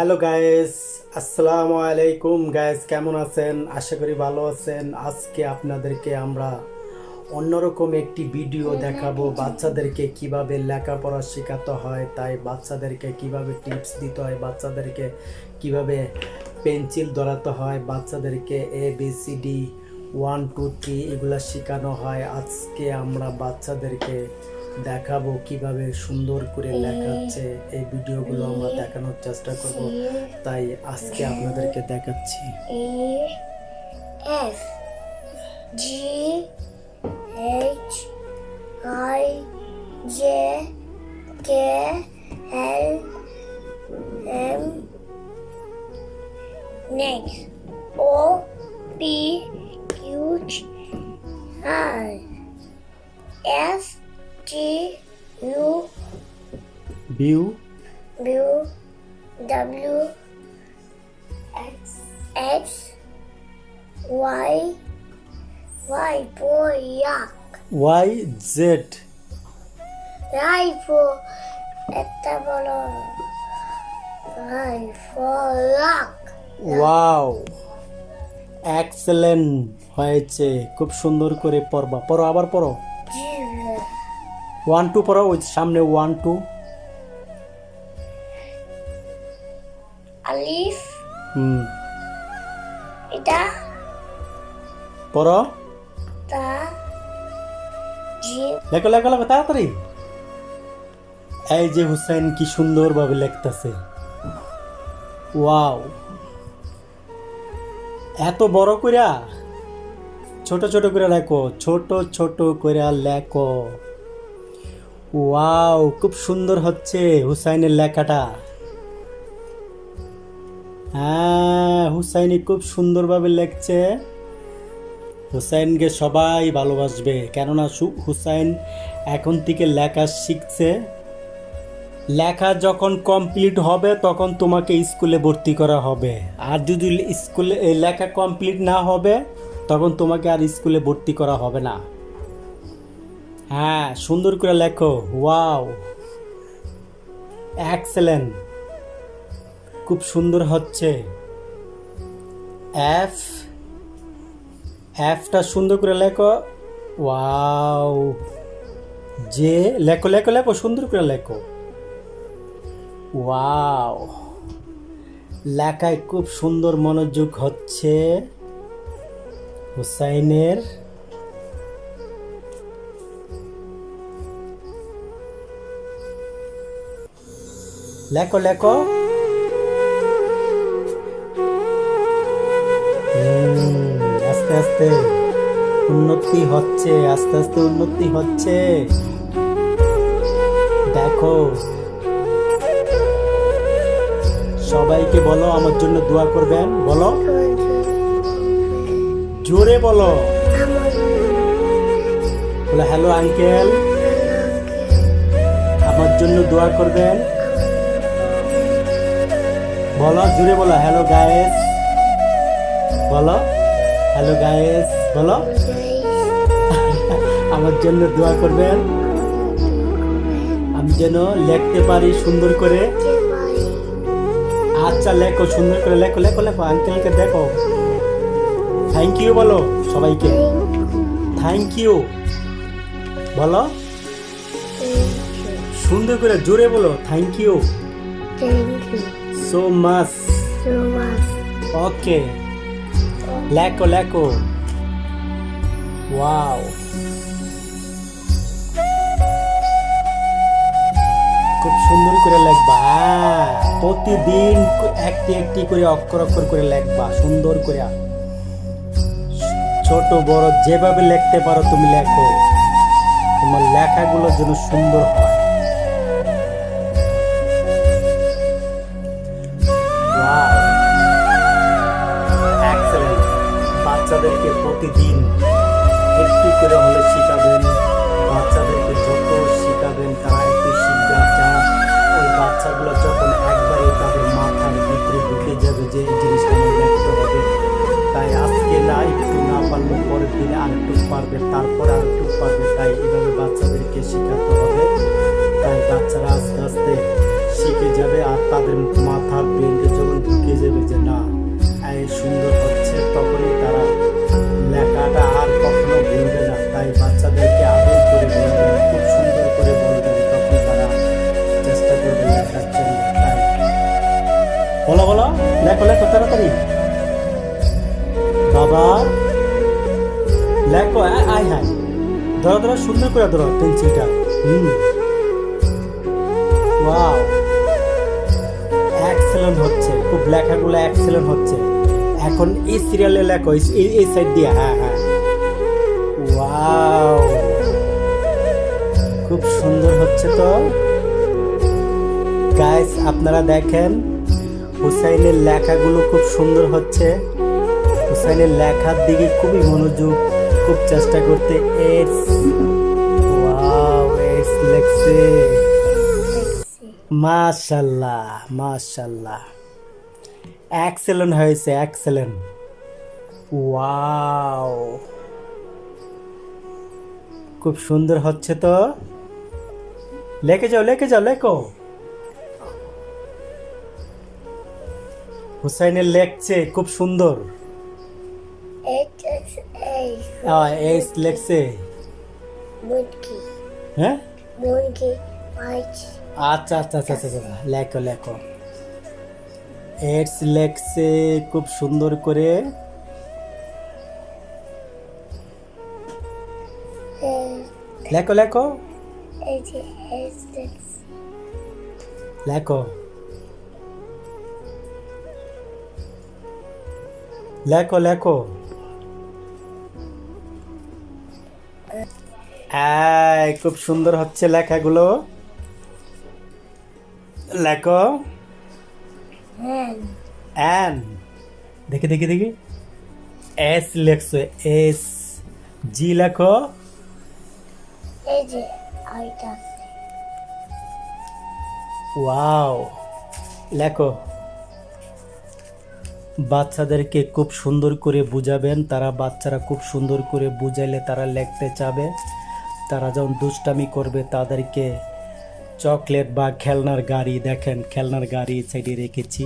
Hello guys, আসসালামু আলাইকুম guys. কেমন আছেন? আশা করি ভালো আছেন। আজকে আপনাদেরকে আমরা অন্যরকম একটি ভিডিও দেখাবো, বাচ্চাদেরকে কিভাবে লেখাপড়া শেখাতে হয়, তাই বাচ্চাদেরকে কিভাবে টিপস দিতে হয়, বাচ্চাদেরকে কিভাবে পেন্সিল ধরাতে হয়, বাচ্চাদেরকে ABCD 1 2 3 এগুলো শেখানো হয়। আজকে আমরা বাচ্চাদেরকে দেখাবো কিভাবে সুন্দর করে লেখাচ্ছে। এই ভিডিওগুলো আমরা দেখানোর চেষ্টা করব, তাই আজকে আপনাদেরকে দেখাচ্ছি। F G H I J K L M next O P Q R S T U view W X Y for yak. YZ Y for একটা বলো Y for yak. Wow, excellent হয়েছে। খুব সুন্দর করে পড়বা। পড়ো, আবার পড়ো। 1 2 পড়ো, ওই সামনে 1 2। আলিফ এটা পড়ো, তা জিম লেখো লেখো লেখো তাড়াতাড়ি। এই যে হুসাইন কি সুন্দরভাবে লিখতেছে। ওয়াও, এত বড় কইরা ছোট ছোট করে লেখো, ছোট ছোট করে লেখো। ওয়াও, খুব সুন্দর হচ্ছে হুসাইনের লেখাটা। হ্যাঁ, হুসাইনি খুব সুন্দরভাবে লিখছে। হুসাইনকে সবাই ভালোবাসবে, কেননা হুসাইন এখন থেকে লেখা শিখছে। লেখা যখন কমপ্লিট হবে তখন তোমাকে স্কুলে ভর্তি করা হবে, আর যদি স্কুলে লেখা কমপ্লিট না হবে তখন তোমাকে আর স্কুলে ভর্তি করা হবে না। হ্যাঁ, সুন্দর করে লেখো। ওয়াও, এক্সেলেন্ট, খুব সুন্দর হচ্ছে। এফটা সুন্দর করে লেখো। ওয়াও, যে লেখো লেখো লেখো, সুন্দর করে লেখো। ওয়াও, লেখায় খুব সুন্দর মনোযোগ হচ্ছে হুসাইনের। লেখো লেখো। আস্তে আস্তে উন্নতি হচ্ছে, আস্তে আস্তে উন্নতি হচ্ছে। দেখো, সবাইকে বলো আমার জন্য দোয়া করবেন। বলো, জোরে বলো। বলো, হ্যালো আঙ্কেল, আমার জন্য দোয়া করবেন। বলো, জোরে বলো, হ্যালো গায়েস। বলো, হ্যালো গায়েস। বলো, আমার জন্য দোয়া করবেন, আমি যেন লিখতে পারি সুন্দর করে। আচ্ছা, লেখো, সুন্দর করে লেখো লেখো লেখো। আঙ্কেলকে দেখো। থ্যাংক ইউ বলো সবাইকে। থ্যাংক ইউ বলো, সুন্দর করে জোরে বলো। Thank you so much. Okay, লেখো লেখো। ওয়াও, খুব সুন্দর করে লেখবা। প্রতিদিন একটি একটি করে অক্ষর অক্ষর করে লেখবা, সুন্দর করে। ছোট বড় যেভাবে লিখতে পারো তুমি লেখো, তোমার লেখাগুলো যেন সুন্দর হয়। এক্সেলেন্ট। বাচ্চাদেরকে প্রতিদিন একটু করে হলে শিখাবেন। বাচ্চাদেরকে যত শিখাবেন তারা একটু শিখবে। ওই বাচ্চাগুলো যখন একবারে তাদের মাথার ভিতরে ঢুকে যাবে যে এই জিনিসটা আমার দেখতে হবে, তাই আজকে না একটু না পারলে পরের দিনে আর একটু পারবে, তারপরে আর একটু পারবে। তাই এভাবে বাচ্চাদেরকে শেখাতে হবে। তাই বাচ্চারা আস্তে আস্তে শিখে যাবে আর তাদের মাথার ব্রেনে যখন ঢুকে যাবে যে না এই সুন্দর হচ্ছে, তখনই তারা লেখাটা আর কখনো ভুলবে না। তাই বাচ্চাদেরকে আদর করে বলবেন, খুব সুন্দর করে বলবেন, তখন তারা চেষ্টা করবে লেখার জন্য। তাই বলো বলো, লেখো লেখো তাড়াতাড়ি বাবা, লেখো। আয় হায়, ধরো ধরো, সুন্দর করে ধরো পেন্সিলটা। ওয়াও, এক্সেলেন্ট হচ্ছে, খুব লেখাগুলো এক্সেলেন্ট হচ্ছে। এখন এই সিরিয়ালে লেখো, এই সাইড দিয়ে। হ্যাঁ হ্যাঁ, ওয়াও, খুব সুন্দর হচ্ছে তো গাইস। আপনারা দেখেন হুসাইনের লেখাগুলো খুব সুন্দর হচ্ছে। হুসাইনের লেখার দিকে খুবই মনোযোগ, খুব চেষ্টা করতে। ওয়াও, এস লেখছে। মাশাআল্লাহ মাশাআল্লাহ, এক্সেলেন্ট হয়েছে, এক্সেলেন্ট। ওয়াও, খুব সুন্দর হচ্ছে তো। লেখে যাও লেখে যাও, লেখো। হুসাইনের লেখছে খুব সুন্দর। এস লেখছে। Monkey. হ্যাঁ, Monkey. White. আচ্ছা আচ্ছা আচ্ছা আচ্ছা আচ্ছা, লেখো লেখো। এডস লেখছে খুব সুন্দর করে। লেখো লেখো লেখো লেখো লেখো। খুব সুন্দর হচ্ছে লেখাগুলো, লেখো। এন, দেখি দেখি দেখি। S লেখছো, S. জি লেখো। ওয়াও, লেখো। বাচ্চাদেরকে খুব সুন্দর করে বুঝাবেন, বাচ্চারা খুব সুন্দর করে বুঝাইলে তারা লিখতে চাবে। তারা যখন দুষ্টামি করবে তাদেরকে চকলেট বা খেলনার গাড়ি, দেখেন খেলনার গাড়ি এই সাইডে রেখেছি,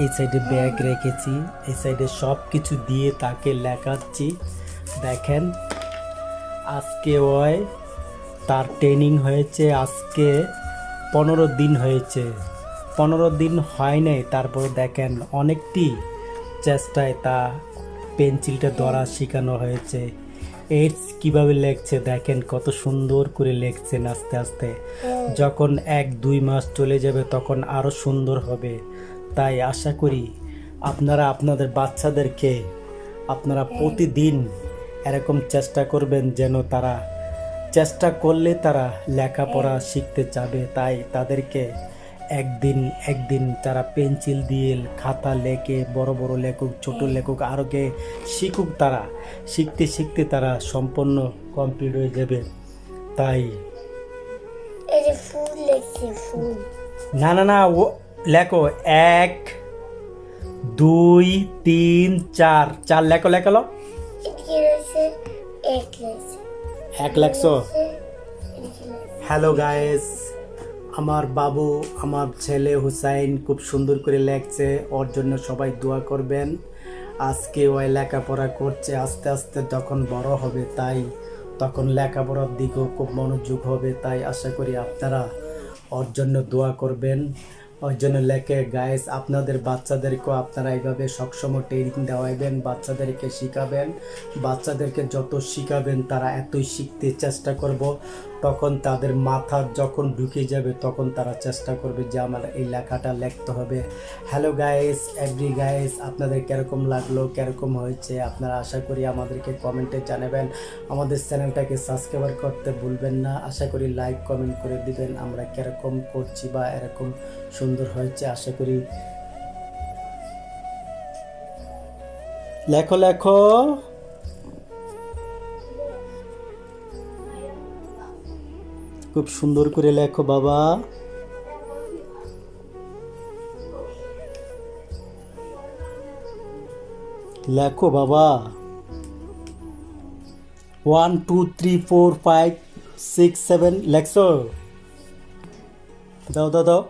এই সাইডে ব্যাগ রেখেছি, এই সাইডে সব কিছু দিয়ে তাকে লেখাচ্ছি। দেখেন আজকে ওই তার ট্রেনিং হয়েছে, আজকে 15 দিন হয়েছে। 15 দিন হয় নাই, তারপর দেখেন অনেকটি চেষ্টায় তা পেন্সিলটা ধরা শেখানো হয়েছে। এইডস কিভাবে লেখছে দেখেন, কত সুন্দর করে লেখছেন আস্তে আস্তে। যখন 1-2 মাস চলে যাবে তখন আরও সুন্দর হবে। তাই আশা করি আপনারা আপনাদের বাচ্চাদেরকে আপনারা প্রতিদিন এরকম চেষ্টা করবেন, যেন তারা চেষ্টা করলে তারা লেখাপড়া শিখতে চাবে। তাই তাদেরকে একদিন তারা পেন্সিল দিয়ে খাতা লেখে, বড় বড় লেখুক, ছোট লেখুক, আরও কে শিখুক। তারা শিখতে শিখতে তারা সম্পূর্ণ কমপ্লিট হয়ে যাবে। তাই না না না, ও লেখো 1 2 3 4 4 লেখো লেখো। এক লেখছো। হ্যালো গাইস, আমার বাবু, আমার ছেলে হুসাইন খুব সুন্দর করে লেখছে, ওর জন্য সবাই দোয়া করবেন। আজকে ওই লেখাপড়া করছে, আস্তে আস্তে যখন বড় হবে তাই তখন লেখাপড়ার দিকেও খুব মনোযোগ হবে। তাই আশা করি আপনারা ওর জন্য দোয়া করবেন, ওর জন্য লেখে। গাইস, আপনাদের বাচ্চাদেরকেও আপনারা এইভাবে সবসময় ট্রেনিং দেওয়াইবেন, বাচ্চাদেরকে শিখাবেন। বাচ্চাদেরকে যত শিখাবেন তারা এতই শিখতে চেষ্টা করব। তখন তাদের মাথা যখন ঢুকে যাবে তখন তারা চেষ্টা করবে যে আমার এই লেখাটা লিখতে হবে। হ্যালো গাইস, এভরি গাইস, আপনাদের কীরকম লাগলো, কীরকম হয়েছে আপনারা আশা করি আমাদেরকে কমেন্টে জানাবেন। আমাদের চ্যানেলটাকে সাবস্ক্রাইব করতে ভুলবেন না। আশা করি লাইক কমেন্ট করে দিবেন আমরা কীরকম করছি বা এরকম সুন্দর হয়েছে। আশা করি লেখো লেখো। খুব সুন্দর করে লেখো বাবা। লেখো বাবা। 1 2 3 4 5 6 7 লেখছো। দাও দাও দাও।